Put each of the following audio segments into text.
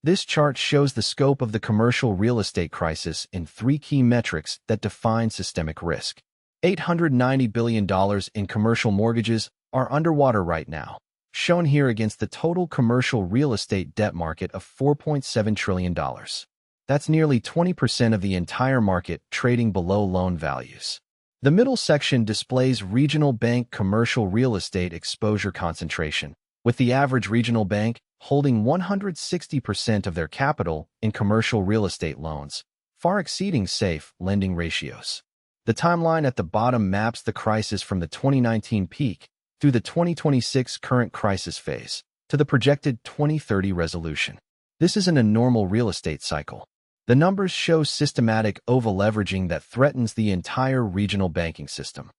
This chart shows the scope of the commercial real estate crisis in three key metrics that define systemic risk. $890 billion in commercial mortgages are underwater right now, shown here against the total commercial real estate debt market of $4.7 trillion. That's nearly 20% of the entire market trading below loan values. The middle section displays regional bank commercial real estate exposure concentration, with the average regional bank holding 160% of their capital in commercial real estate loans, far exceeding safe lending ratios. The timeline at the bottom maps the crisis from the 2019 peak through the 2026 current crisis phase to the projected 2030 resolution. This isn't a normal real estate cycle. The numbers show systematic over-leveraging that threatens the entire regional banking system.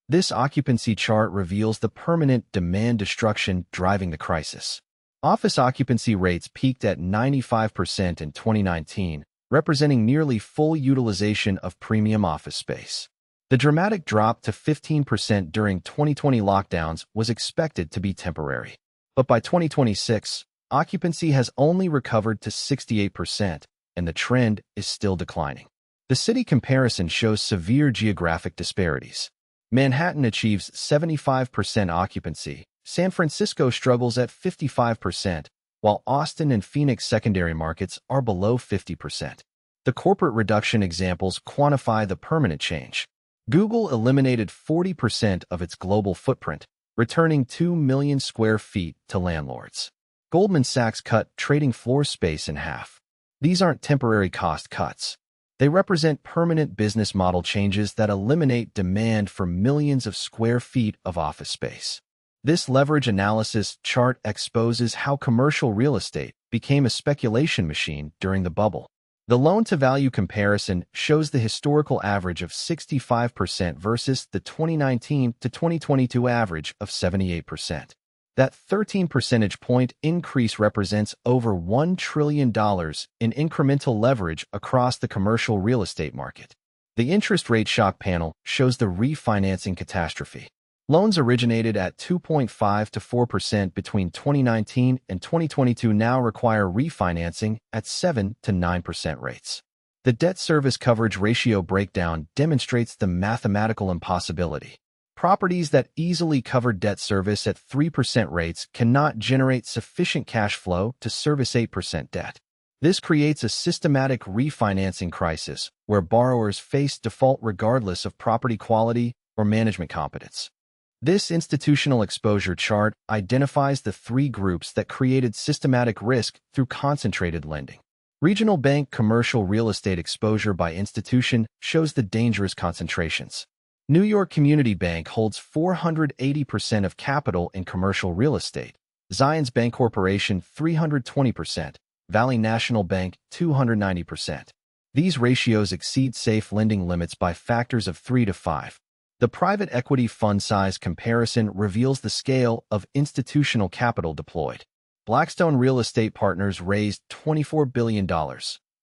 This occupancy chart reveals the permanent demand destruction driving the crisis. Office occupancy rates peaked at 95% in 2019, representing nearly full utilization of premium office space. The dramatic drop to 15% during 2020 lockdowns was expected to be temporary. But by 2026, occupancy has only recovered to 68%, and the trend is still declining. The city comparison shows severe geographic disparities. Manhattan achieves 75% occupancy. San Francisco struggles at 55%, while Austin and Phoenix secondary markets are below 50%. The corporate reduction examples quantify the permanent change. Google eliminated 40% of its global footprint, returning 2 million square feet to landlords. Goldman Sachs cut trading floor space in half. These aren't temporary cost cuts. They represent permanent business model changes that eliminate demand for millions of square feet of office space. This leverage analysis chart exposes how commercial real estate became a speculation machine during the bubble. The loan-to-value comparison shows the historical average of 65% versus the 2019 to 2022 average of 78%. That 13 percentage point increase represents over $1 trillion in incremental leverage across the commercial real estate market. The interest rate shock panel shows the refinancing catastrophe. Loans originated at 2.5 to 4% between 2019 and 2022 now require refinancing at 7 to 9% rates. The debt service coverage ratio breakdown demonstrates the mathematical impossibility. Properties that easily cover debt service at 3% rates cannot generate sufficient cash flow to service 8% debt. This creates a systematic refinancing crisis where borrowers face default regardless of property quality or management competence. This institutional exposure chart identifies the three groups that created systematic risk through concentrated lending. Regional bank commercial real estate exposure by institution shows the dangerous concentrations. New York Community Bank holds 480% of capital in commercial real estate, Zions Bank Corporation 320%, Valley National Bank 290%. These ratios exceed safe lending limits by factors of 3 to 5. The private equity fund size comparison reveals the scale of institutional capital deployed. Blackstone Real Estate Partners raised $24 billion.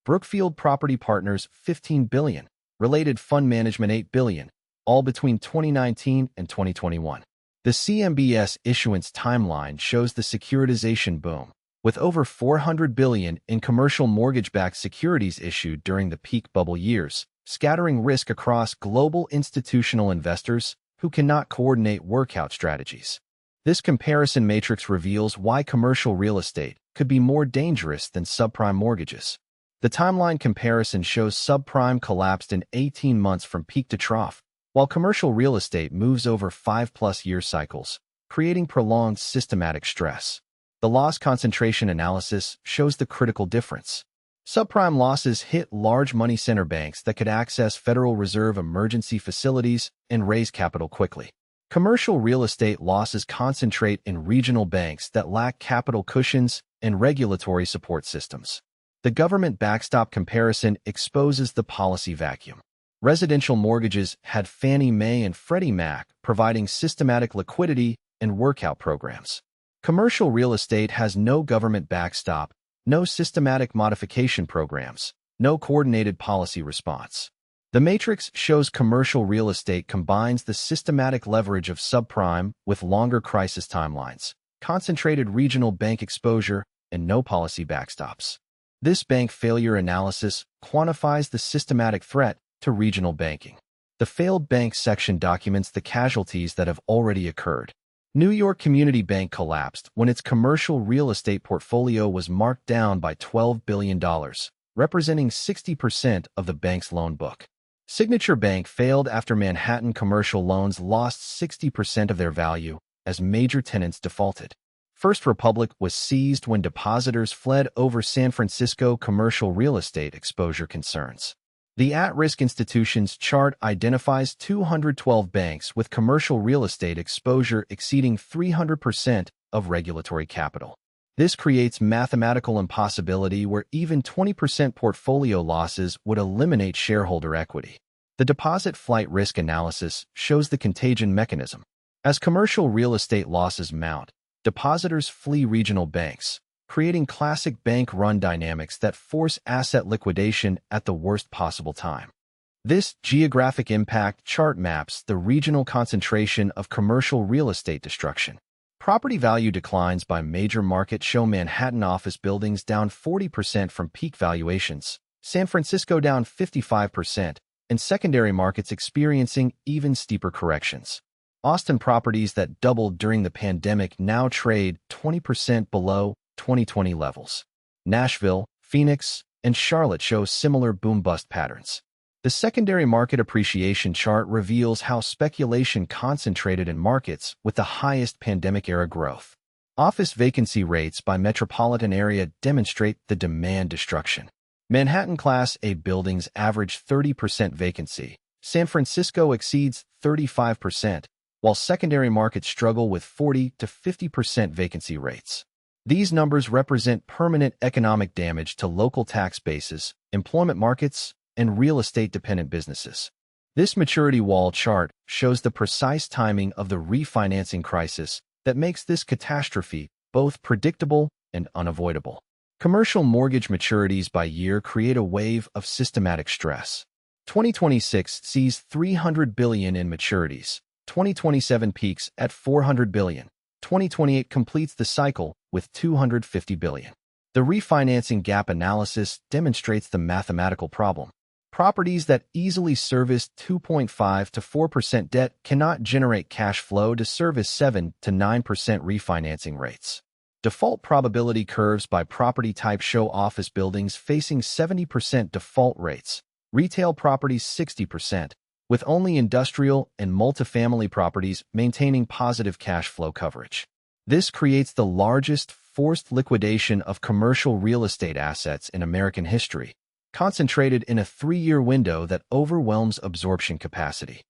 Brookfield Property Partners $15 billion. Related Fund Management $8 billion, all between 2019 and 2021. The CMBS issuance timeline shows the securitization boom, with over $400 billion in commercial mortgage-backed securities issued during the peak bubble years, scattering risk across global institutional investors who cannot coordinate workout strategies. This comparison matrix reveals why commercial real estate could be more dangerous than subprime mortgages. The timeline comparison shows subprime collapsed in 18 months from peak to trough, while commercial real estate moves over 5+ year cycles, creating prolonged systematic stress. The loss concentration analysis shows the critical difference. Subprime losses hit large money center banks that could access Federal Reserve emergency facilities and raise capital quickly. Commercial real estate losses concentrate in regional banks that lack capital cushions and regulatory support systems. The government backstop comparison exposes the policy vacuum. Residential mortgages had Fannie Mae and Freddie Mac providing systematic liquidity and workout programs. Commercial real estate has no government backstop, no systematic modification programs, no coordinated policy response. The matrix shows commercial real estate combines the systematic leverage of subprime with longer crisis timelines, concentrated regional bank exposure, and no policy backstops. This bank failure analysis quantifies the systematic threat to regional banking. The failed bank section documents the casualties that have already occurred. New York Community Bank collapsed when its commercial real estate portfolio was marked down by $12 billion, representing 60% of the bank's loan book. Signature Bank failed after Manhattan commercial loans lost 60% of their value as major tenants defaulted. First Republic was seized when depositors fled over San Francisco commercial real estate exposure concerns. The at-risk institutions chart identifies 212 banks with commercial real estate exposure exceeding 300% of regulatory capital. This creates mathematical impossibility where even 20% portfolio losses would eliminate shareholder equity. The deposit flight risk analysis shows the contagion mechanism. As commercial real estate losses mount, depositors flee regional banks, creating classic bank-run dynamics that force asset liquidation at the worst possible time. This geographic impact chart maps the regional concentration of commercial real estate destruction. Property value declines by major market show Manhattan office buildings down 40% from peak valuations, San Francisco down 55%, and secondary markets experiencing even steeper corrections. Austin properties that doubled during the pandemic now trade 20% below 2020 levels. Nashville, Phoenix, and Charlotte show similar boom-bust patterns. The secondary market appreciation chart reveals how speculation concentrated in markets with the highest pandemic-era growth. Office vacancy rates by metropolitan area demonstrate the demand destruction. Manhattan Class A buildings average 30% vacancy. San Francisco exceeds 35%, while secondary markets struggle with 40 to 50% vacancy rates. These numbers represent permanent economic damage to local tax bases, employment markets, and real estate-dependent businesses. This maturity wall chart shows the precise timing of the refinancing crisis that makes this catastrophe both predictable and unavoidable. Commercial mortgage maturities by year create a wave of systematic stress. 2026 sees $300 billion in maturities. 2027 peaks at $400 billion. 2028 completes the cycle with $250 billion. The refinancing gap analysis demonstrates the mathematical problem. Properties that easily service 2.5 to 4% debt cannot generate cash flow to service 7 to 9% refinancing rates. Default probability curves by property type show office buildings facing 70% default rates, retail properties 60%, with only industrial and multifamily properties maintaining positive cash flow coverage. This creates the largest forced liquidation of commercial real estate assets in American history, concentrated in a 3-year window that overwhelms absorption capacity.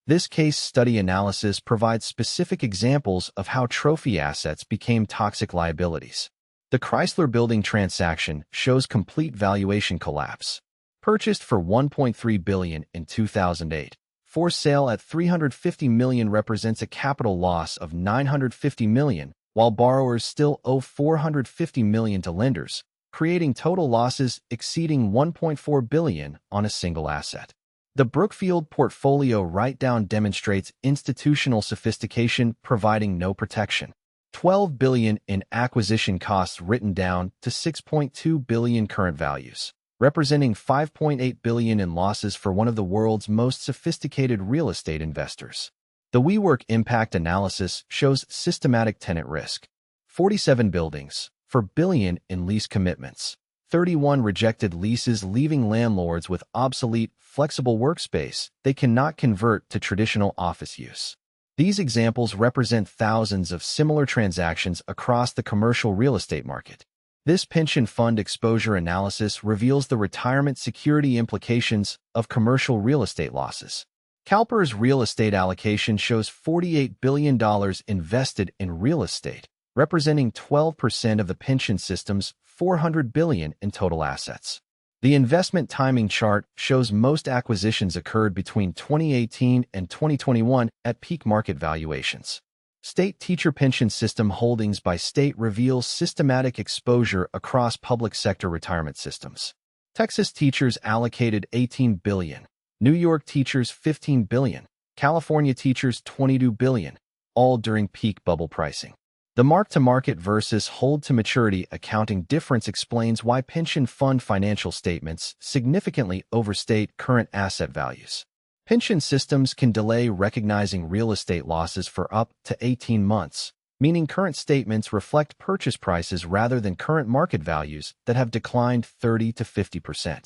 This case study analysis provides specific examples of how trophy assets became toxic liabilities. The Chrysler Building transaction shows complete valuation collapse. Purchased for $1.3 billion in 2008, for sale at $350 million represents a capital loss of $950 million, while borrowers still owe $450 million to lenders, creating total losses exceeding $1.4 billion on a single asset. The Brookfield portfolio write-down demonstrates institutional sophistication providing no protection. $12 billion in acquisition costs written down to $6.2 billion current values, representing $5.8 billion in losses for one of the world's most sophisticated real estate investors. The WeWork impact analysis shows systematic tenant risk. 47 buildings, for billion in lease commitments. 31 rejected leases leaving landlords with obsolete, flexible workspace they cannot convert to traditional office use. These examples represent thousands of similar transactions across the commercial real estate market. This pension fund exposure analysis reveals the retirement security implications of commercial real estate losses. CalPERS real estate allocation shows $48 billion invested in real estate, representing 12% of the pension system's $400 billion in total assets. The investment timing chart shows most acquisitions occurred between 2018 and 2021 at peak market valuations. State Teacher Pension System holdings by state reveals systematic exposure across public sector retirement systems. Texas teachers allocated $18 billion, New York teachers $15 billion, California teachers $22 billion, all during peak bubble pricing. The mark-to-market versus hold-to-maturity accounting difference explains why pension fund financial statements significantly overstate current asset values. Pension systems can delay recognizing real estate losses for up to 18 months, meaning current statements reflect purchase prices rather than current market values that have declined 30 to 50%.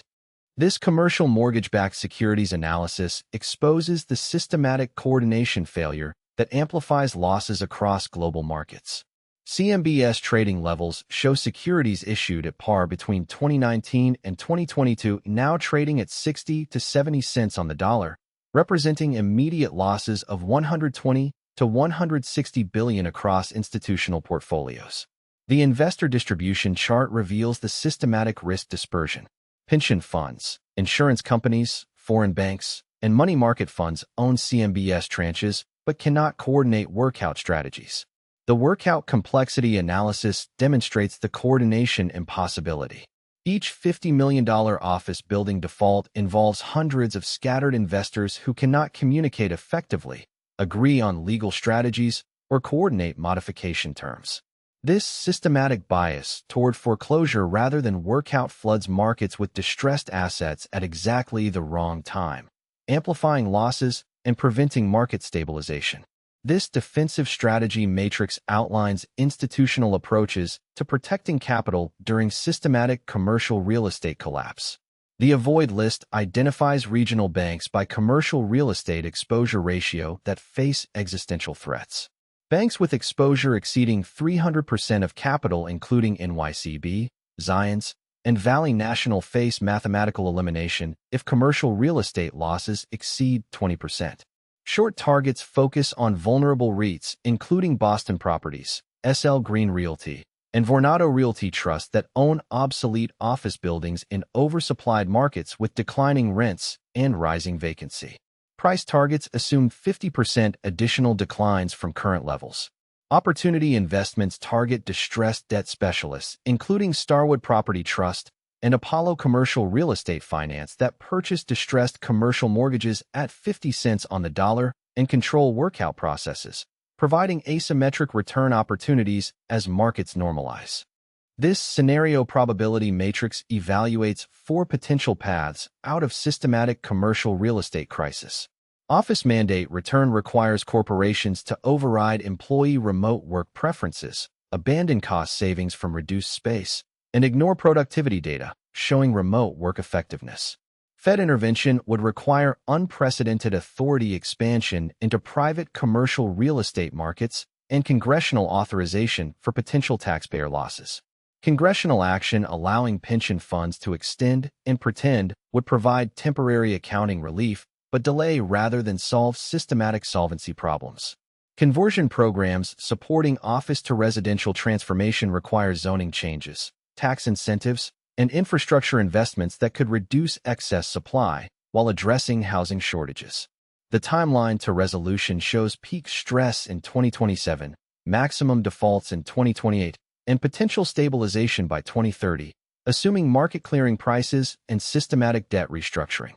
This commercial mortgage-backed securities analysis exposes the systematic coordination failure that amplifies losses across global markets. CMBS trading levels show securities issued at par between 2019 and 2022 now trading at 60 to 70 cents on the dollar, representing immediate losses of 120 to 160 billion across institutional portfolios. The investor distribution chart reveals the systematic risk dispersion. Pension funds, insurance companies, foreign banks, and money market funds own CMBS tranches but cannot coordinate workout strategies. The workout complexity analysis demonstrates the coordination impossibility. Each $50 million office building default involves hundreds of scattered investors who cannot communicate effectively, agree on legal strategies, or coordinate modification terms. This systematic bias toward foreclosure rather than workout floods markets with distressed assets at exactly the wrong time, amplifying losses and preventing market stabilization. This defensive strategy matrix outlines institutional approaches to protecting capital during systematic commercial real estate collapse. The avoid list identifies regional banks by commercial real estate exposure ratio that face existential threats. Banks with exposure exceeding 300% of capital, including NYCB, Zions, and Valley National, face mathematical elimination if commercial real estate losses exceed 20%. Short targets focus on vulnerable REITs, including Boston Properties, SL Green Realty, and Vornado Realty Trust that own obsolete office buildings in oversupplied markets with declining rents and rising vacancy. Price targets assume 50% additional declines from current levels. Opportunity investments target distressed debt specialists, including Starwood Property Trust and Apollo Commercial Real Estate Finance that purchase distressed commercial mortgages at 50 cents on the dollar and control workout processes, providing asymmetric return opportunities as markets normalize. This scenario probability matrix evaluates 4 potential paths out of systematic commercial real estate crisis. Office mandate return requires corporations to override employee remote work preferences, abandon cost savings from reduced space, and ignore productivity data showing remote work effectiveness. Fed intervention would require unprecedented authority expansion into private commercial real estate markets and congressional authorization for potential taxpayer losses. Congressional action allowing pension funds to extend and pretend would provide temporary accounting relief but delay rather than solve systematic solvency problems. Conversion programs supporting office-to-residential transformation require zoning changes, tax incentives, and infrastructure investments that could reduce excess supply while addressing housing shortages. The timeline to resolution shows peak stress in 2027, maximum defaults in 2028, and potential stabilization by 2030, assuming market clearing prices and systematic debt restructuring.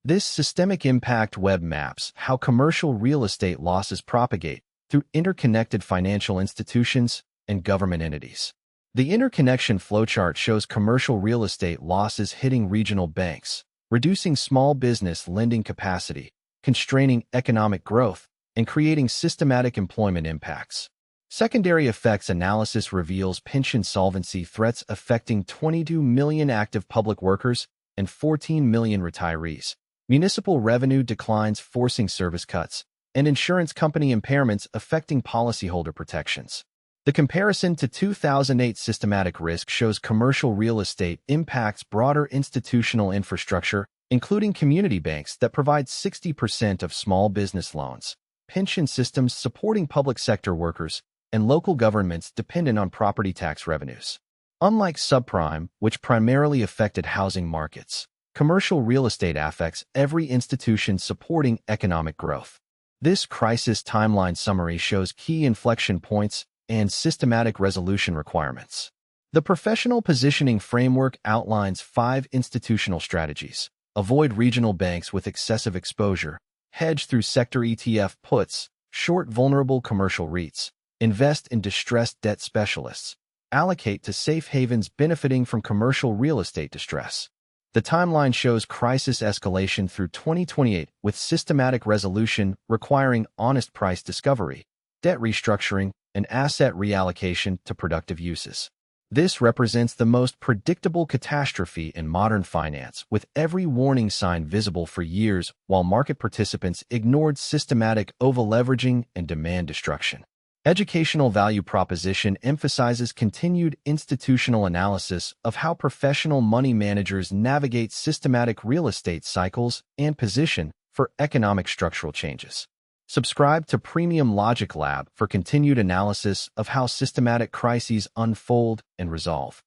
This systemic impact web maps how commercial real estate losses propagate through interconnected financial institutions and government entities. The interconnection flowchart shows commercial real estate losses hitting regional banks, reducing small business lending capacity, constraining economic growth, and creating systematic employment impacts. Secondary effects analysis reveals pension solvency threats affecting 22 million active public workers and 14 million retirees. Municipal revenue declines forcing service cuts, and insurance company impairments affecting policyholder protections. The comparison to 2008 systematic risk shows commercial real estate impacts broader institutional infrastructure, including community banks that provide 60% of small business loans, pension systems supporting public sector workers, and local governments dependent on property tax revenues. Unlike subprime, which primarily affected housing markets, commercial real estate affects every institution supporting economic growth. This crisis timeline summary shows key inflection points and systematic resolution requirements. The professional positioning framework outlines 5 institutional strategies. Avoid regional banks with excessive exposure, hedge through sector ETF puts, short vulnerable commercial REITs, Invest in distressed debt specialists. Allocate to safe havens benefiting from commercial real estate distress. The timeline shows crisis escalation through 2028 with systematic resolution requiring honest price discovery, debt restructuring, and asset reallocation to productive uses. This represents the most predictable catastrophe in modern finance, with every warning sign visible for years while market participants ignored systematic over-leveraging and demand destruction. Educational value proposition emphasizes continued institutional analysis of how professional money managers navigate systematic real estate cycles and position for economic structural changes. Subscribe to Premium Logic Lab for continued analysis of how systematic crises unfold and resolve.